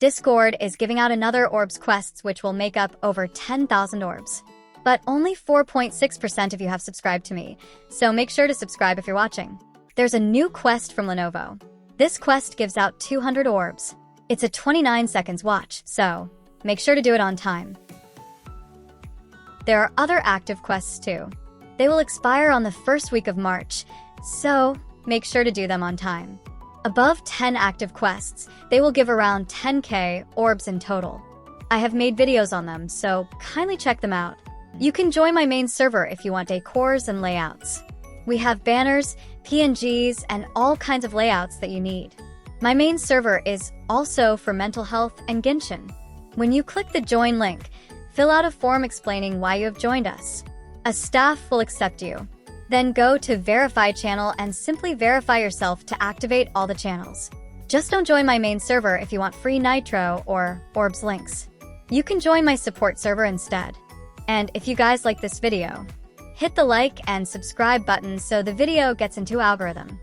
Discord is giving out another Orbs quests which will make up over 10,000 Orbs. But only 4.6% of you have subscribed to me, so make sure to subscribe if you're watching. There's a new quest from Lenovo. This quest gives out 200 Orbs. It's a 29 seconds watch, so make sure to do it on time. There are other active quests too. They will expire on the first week of March, so make sure to do them on time. Above 10 active quests, they will give around 10k Orbs in total. I have made videos on them, so kindly check them out. You can join my main server if you want decors and layouts. We have banners, PNGs, and all kinds of layouts that you need. My main server is also for mental health and Genshin. When you click the join link, fill out a form explaining why you have joined us. A staff will accept you. Then go to Verify Channel and simply verify yourself to activate all the channels. Just don't join my main server if you want free Nitro or Orbs links. You can join my support server instead. And if you guys like this video, hit the like and subscribe button so the video gets into algorithm.